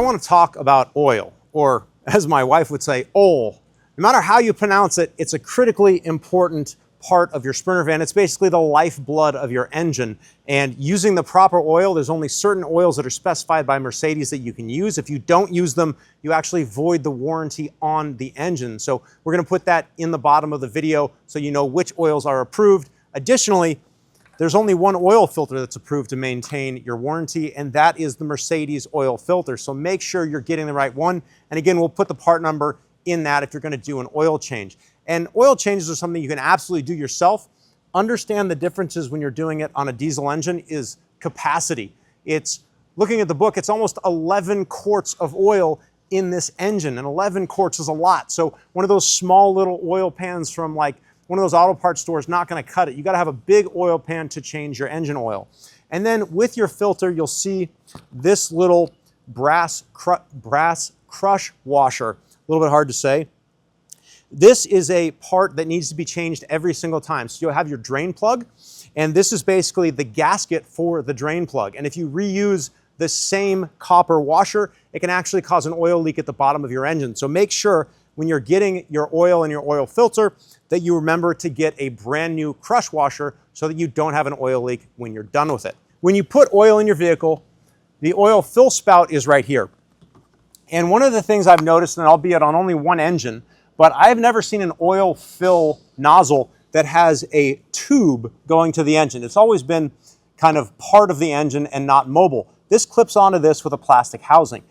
want to talk about oil, or as my wife would say, oil. No matter how you pronounce it, it's a critically important part of your Sprinter van. It's basically the lifeblood of your engine. And using the proper oil, there's only certain oils that are specified by Mercedes that you can use. If you don't use them, you actually void the warranty on the engine. So we're going to put that in the bottom of the video so you know which oils are approved. Additionally, there's only one oil filter that's approved to maintain your warranty, and that is the Mercedes oil filter. So make sure you're getting the right one. And again, we'll put the part number in that if you're going to do an oil change. And oil changes are something you can absolutely do yourself. Understand the differences when you're doing it on a diesel engine is capacity. It's, looking at the book, it's almost 11 quarts of oil in this engine, and 11 quarts is a lot. So one of those small little oil pans from like one of those auto parts stores, not going to cut it. You got to have a big oil pan to change your engine oil. And then with your filter, you'll see this little brass crush washer. A little bit hard to say. This is a part that needs to be changed every single time. So you'll have your drain plug, and this is basically the gasket for the drain plug. And if you reuse the same copper washer, it can actually cause an oil leak at the bottom of your engine. So make sure when you're getting your oil and your oil filter that you remember to get a brand new crush washer so that you don't have an oil leak when you're done with it. When you put oil in your vehicle, the oil fill spout is right here. And one of the things I've noticed, and albeit on only one engine, but I've never seen an oil fill nozzle that has a tube going to the engine. It's always been kind of part of the engine and not mobile. This clips onto this with a plastic housing.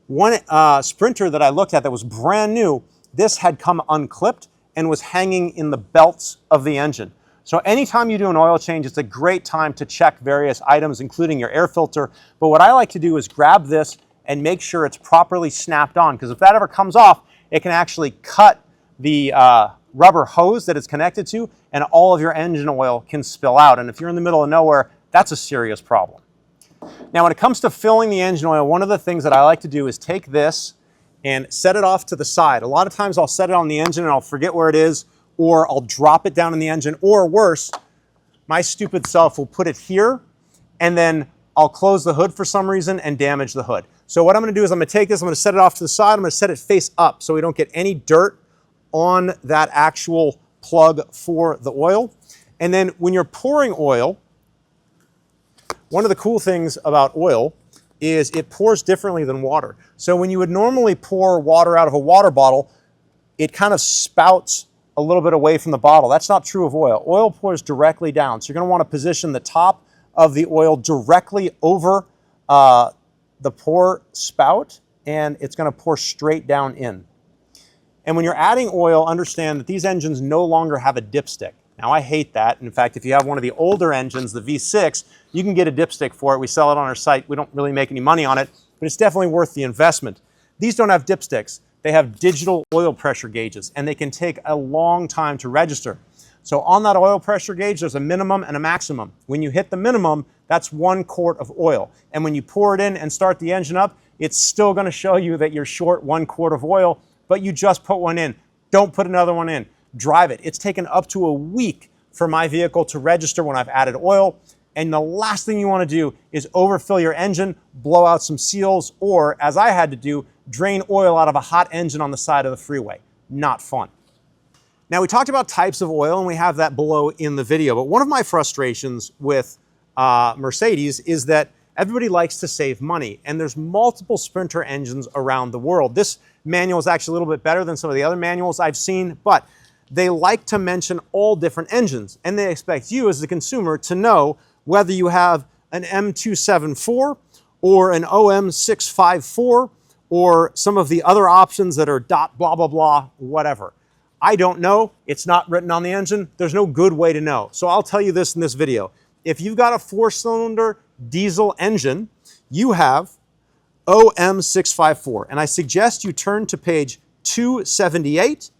One Sprinter that I looked at that was brand new, this had come unclipped and was hanging in the belts of the engine. So anytime you do an oil change, it's a great time to check various items, including your air filter. But what I like to do is grab this and make sure it's properly snapped on, because if that ever comes off, it can actually cut the rubber hose that it's connected to, and all of your engine oil can spill out. And if you're in the middle of nowhere, that's a serious problem. Now, when it comes to filling the engine oil, one of the things that I like to do is take this and set it off to the side. A lot of times I'll set it on the engine and I'll forget where it is, or I'll drop it down in the engine, or worse, my stupid self will put it here, and then I'll close the hood for some reason and damage the hood. So what I'm going to do is I'm going to take this, I'm going to set it off to the side, I'm going to set it face up so we don't get any dirt on that actual plug for the oil. And then when you're pouring oil, one of the cool things about oil is it pours differently than water. So when you would normally pour water out of a water bottle, it kind of spouts a little bit away from the bottle. That's not true of oil. Oil pours directly down. So you're going to want to position the top of the oil directly over the pour spout, and it's going to pour straight down in. And when you're adding oil, understand that these engines no longer have a dipstick. Now, I hate that. In fact, if you have one of the older engines, the V6, you can get a dipstick for it. We sell it on our site. We don't really make any money on it, but it's definitely worth the investment. These don't have dipsticks. They have digital oil pressure gauges, and they can take a long time to register. So on that oil pressure gauge, there's a minimum and a maximum. When you hit the minimum, that's 1 quart of oil. And when you pour it in and start the engine up, it's still going to show you that you're short 1 quart of oil, but you just put one in. Don't put another one in. Drive it. It's taken up to a week for my vehicle to register when I've added oil. And the last thing you want to do is overfill your engine, blow out some seals, or, as I had to do, drain oil out of a hot engine on the side of the freeway. Not fun. Now, we talked about types of oil, and we have that below in the video. But one of my frustrations with Mercedes is that everybody likes to save money, and there's multiple Sprinter engines around the world. This manual is actually a little bit better than some of the other manuals I've seen, but they like to mention all different engines, and they expect you as the consumer to know whether you have an M274 or an OM654 or some of the other options that are dot blah, blah, blah, whatever. I don't know. It's not written on the engine. There's no good way to know. So I'll tell you this in this video. If you've got a 4-cylinder diesel engine, you have OM654. And I suggest you turn to page 278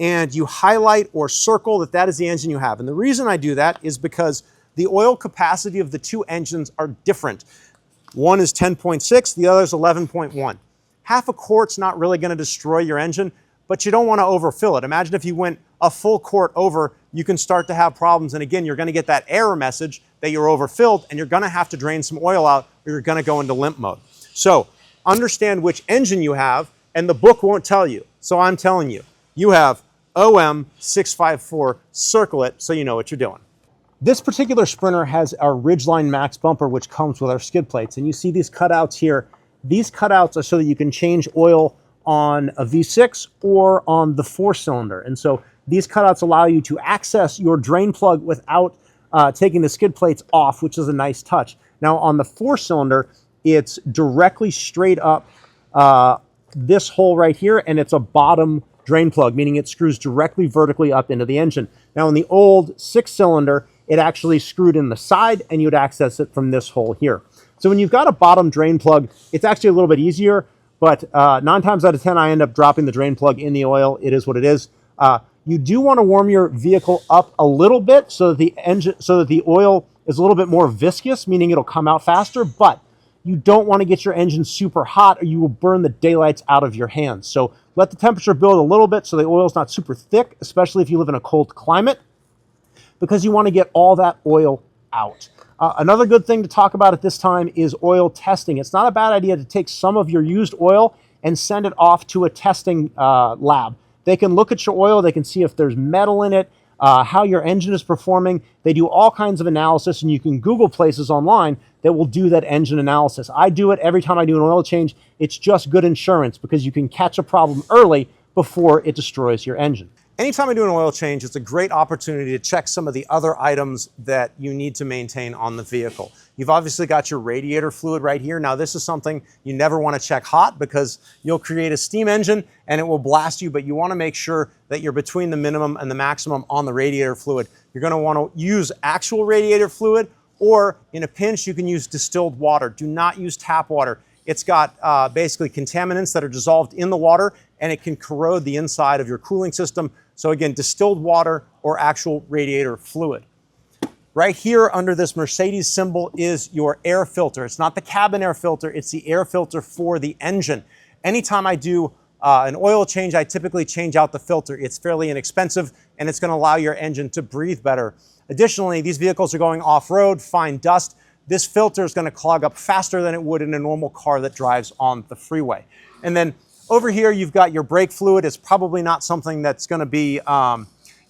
and you highlight or circle that that is the engine you have. And the reason I do that is because the oil capacity of the two engines are different. One is 10.6, the other is 11.1. Half a quart's not really going to destroy your engine, but you don't want to overfill it. Imagine if you went a full quart over, you can start to have problems. And again, you're going to get that error message that you're overfilled, and you're going to have to drain some oil out or you're going to go into limp mode. So understand which engine you have, and the book won't tell you. So I'm telling you, you have OM654, circle it so you know what you're doing. This particular Sprinter has our Ridgeline Max bumper, which comes with our skid plates. And you see these cutouts here. These cutouts are so that you can change oil on a V6 or on the 4-cylinder. And so these cutouts allow you to access your drain plug without taking the skid plates off, which is a nice touch. Now on the 4-cylinder, it's directly straight up this hole right here, and it's a bottom drain plug, meaning it screws directly vertically up into the engine. Now in the old 6-cylinder, it actually screwed in the side, and you'd access it from this hole here. So when you've got a bottom drain plug, it's actually a little bit easier, but 9 times out of 10, I end up dropping the drain plug in the oil. It is what it is. You do want to warm your vehicle up a little bit so that the oil is a little bit more viscous, meaning it'll come out faster, but you don't want to get your engine super hot or you will burn the daylights out of your hands. So let the temperature build a little bit so the oil is not super thick, especially if you live in a cold climate, because you want to get all that oil out. Another good thing to talk about at this time is oil testing. It's not a bad idea to take some of your used oil and send it off to a testing lab. They can look at your oil, they can see if there's metal in it, how your engine is performing. They do all kinds of analysis, and you can Google places online that will do that engine analysis. I do it every time I do an oil change. It's just good insurance because you can catch a problem early before it destroys your engine. Anytime I do an oil change, it's a great opportunity to check some of the other items that you need to maintain on the vehicle. You've obviously got your radiator fluid right here. Now this is something you never want to check hot because you'll create a steam engine and it will blast you, but you want to make sure that you're between the minimum and the maximum on the radiator fluid. You're going to want to use actual radiator fluid, or in a pinch you can use distilled water. Do not use tap water. It's got basically contaminants that are dissolved in the water, and it can corrode the inside of your cooling system. So again, distilled water or actual radiator fluid. Right here under this Mercedes symbol is your air filter. It's not the cabin air filter, it's the air filter for the engine. Anytime I do an oil change, I typically change out the filter. It's fairly inexpensive, and it's going to allow your engine to breathe better. Additionally, these vehicles are going off-road, find dust. This filter is going to clog up faster than it would in a normal car that drives on the freeway. And then over here, you've got your brake fluid. It's probably not something that's going to be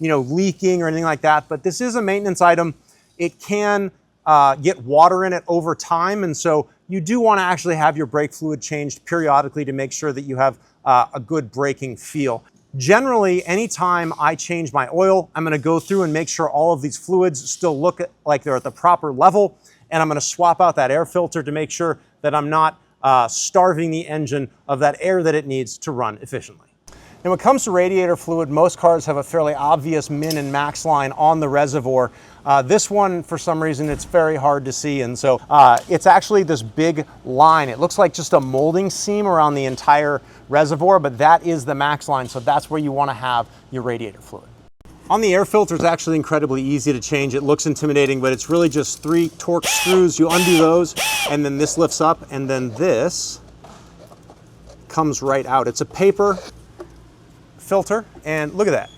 leaking or anything like that, but this is a maintenance item. It can get water in it over time, and so you do want to actually have your brake fluid changed periodically to make sure that you have a good braking feel. Generally, anytime I change my oil, I'm going to go through and make sure all of these fluids still look like they're at the proper level, and I'm going to swap out that air filter to make sure that I'm not starving the engine of that air that it needs to run efficiently. And when it comes to radiator fluid, most cars have a fairly obvious min and max line on the reservoir. This one, for some reason, it's very hard to see, and so it's actually this big line. It looks like just a molding seam around the entire reservoir, but that is the max line, so that's where you want to have your radiator fluid. On the air filter, it's actually incredibly easy to change. It looks intimidating, but it's really just 3 Torx screws. You undo those, and then this lifts up, and then this comes right out. It's a paper filter, and look at that.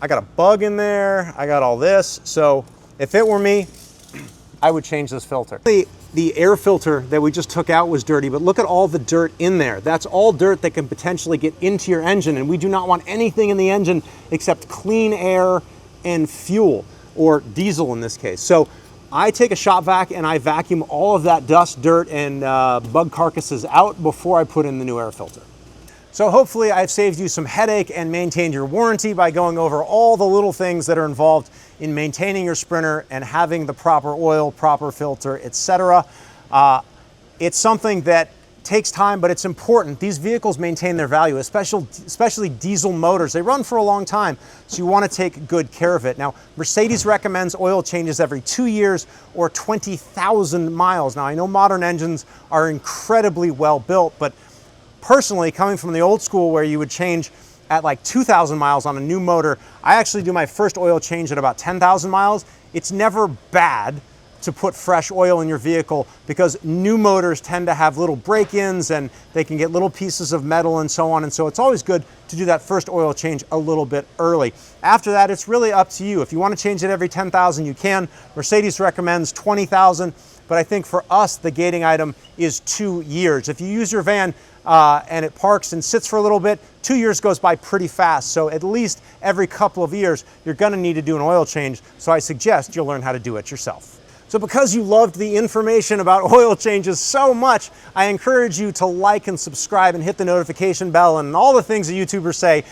I got a bug in there, I got all this, so if it were me, I would change this filter. The air filter that we just took out was dirty, but look at all the dirt in there. That's all dirt that can potentially get into your engine, and we do not want anything in the engine except clean air and fuel, or diesel in this case. So I take a shop vac and I vacuum all of that dust, dirt, and bug carcasses out before I put in the new air filter. So hopefully I've saved you some headache and maintained your warranty by going over all the little things that are involved in maintaining your Sprinter and having the proper oil, proper filter, etc. It's something that takes time, but it's important. These vehicles maintain their value, especially diesel motors. They run for a long time, so you want to take good care of it. Now, Mercedes recommends oil changes every 2 years or 20,000 miles. Now, I know modern engines are incredibly well built, but personally, coming from the old school where you would change at like 2,000 miles on a new motor, I actually do my first oil change at about 10,000 miles. It's never bad to put fresh oil in your vehicle because new motors tend to have little break-ins and they can get little pieces of metal and so on. And so it's always good to do that first oil change a little bit early. After that, it's really up to you. If you want to change it every 10,000, you can. Mercedes recommends 20,000. but I think for us, the gating item is 2 years. If you use your van and it parks and sits for a little bit, 2 years goes by pretty fast. So at least every couple of years, you're gonna need to do an oil change. So I suggest you'll learn how to do it yourself. So because you loved the information about oil changes so much, I encourage you to like and subscribe and hit the notification bell and all the things that YouTubers say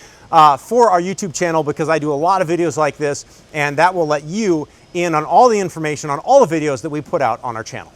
for our YouTube channel, because I do a lot of videos like this, and that will let you in on all the information on all the videos that we put out on our channel.